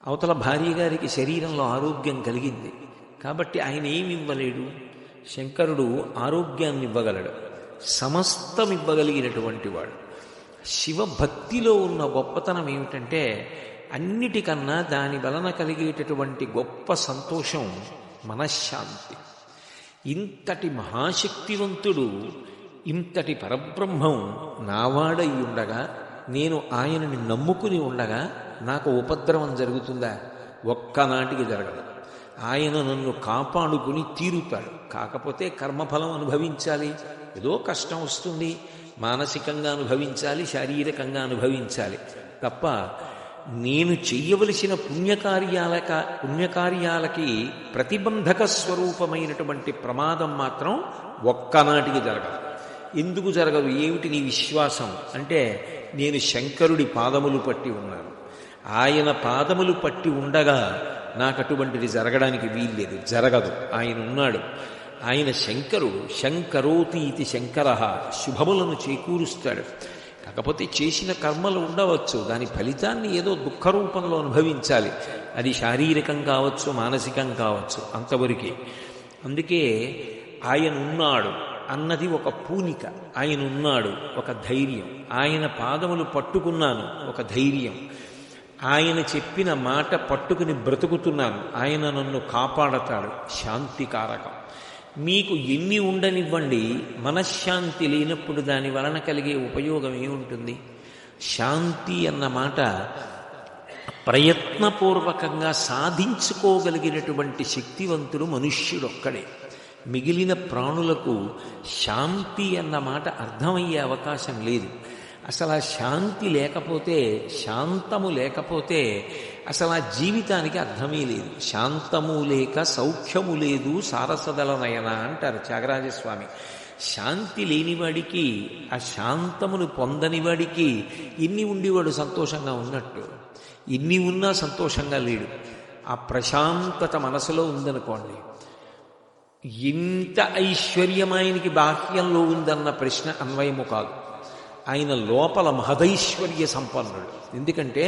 అవతల భార్య గారికి శరీరంలో ఆరోగ్యం కలిగింది కాబట్టి ఆయన ఏమి ఇవ్వలేడు? శంకరుడు ఆరోగ్యాన్ని ఇవ్వగలడు, సమస్తం ఇవ్వగలిగినటువంటి వాడు. శివభక్తిలో ఉన్న గొప్పతనం ఏమిటంటే అన్నిటికన్నా దాని వలన కలిగేటటువంటి గొప్ప సంతోషం మనశ్శాంతి. ఇంతటి మహాశక్తివంతుడు, ఇంతటి పరబ్రహ్మం నావాడై ఉండగా, నేను ఆయనని నమ్ముకుని ఉండగా నాకు ఉపద్రవం జరుగుతుందా? ఒక్కనాటికి జరగదు. ఆయన నన్ను కాపాడుకుని తీరుతాడు. కాకపోతే కర్మఫలం అనుభవించాలి, ఏదో కష్టం వస్తుంది, మానసికంగా అనుభవించాలి, శారీరకంగా అనుభవించాలి తప్ప నేను చెయ్యవలసిన పుణ్యకార్యాలకి ప్రతిబంధక స్వరూపమైనటువంటి ప్రమాదం మాత్రం ఒక్కనాటికి జరగదు. ఎందుకు జరగదు? ఏమిటి నీ విశ్వాసం అంటే, నేను శంకరుడి పాదములు పట్టి ఉన్నాను, ఆయన పాదములు పట్టి ఉండగా నాకు అటువంటిది జరగడానికి వీల్లేదు, జరగదు. ఆయన ఉన్నాడు, ఆయన శంకరుడు. శంకరోతి ఇది శంకర, శుభములను చేకూరుస్తాడు. కాకపోతే చేసిన కర్మలు ఉండవచ్చు, దాని ఫలితాన్ని ఏదో దుఃఖరూపంలో అనుభవించాలి. అది శారీరకం కావచ్చు, మానసికం కావచ్చు, అంతవరకే. అందుకే ఆయన ఉన్నాడు అన్నది ఒక పూనిక, ఆయన ఉన్నాడు ఒక ధైర్యం, ఆయన పాదములు పట్టుకున్నాను ఒక ధైర్యం, ఆయన చెప్పిన మాట పట్టుకుని బ్రతుకుతున్నాను, ఆయన నన్ను కాపాడతాడు, శాంతికారకం. మీకు ఎన్ని ఉండనివ్వండి, మనశ్శాంతి లేనప్పుడు దాని వలన కలిగే ఉపయోగం ఏముంటుంది? శాంతి అన్న మాట ప్రయత్నపూర్వకంగా సాధించుకోగలిగినటువంటి శక్తివంతుడు మనుష్యుడొక్కడే. మిగిలిన ప్రాణులకు శాంతి అన్న మాట అర్థమయ్యే అవకాశం లేదు. అసలు ఆ శాంతి లేకపోతే, శాంతము లేకపోతే అసలు ఆ జీవితానికి అర్థమే లేదు. శాంతము లేక సౌఖ్యము లేదు సారసదల నయన అంటారు త్యాగరాజస్వామి. శాంతి లేనివాడికి, ఆ శాంతమును పొందనివాడికి ఎన్ని ఉండేవాడు సంతోషంగా ఉన్నట్టు? ఎన్ని ఉన్నా సంతోషంగా లేడు. ఆ ప్రశాంతత మనసులో ఉందనుకోండి, ఎంత ఐశ్వర్యం ఆయనకి బాహ్యంలో ఉందన్న ప్రశ్న అన్వయము కాదు. ఆయన లోపల మహదైశ్వర్య సంపన్నుడు. ఎందుకంటే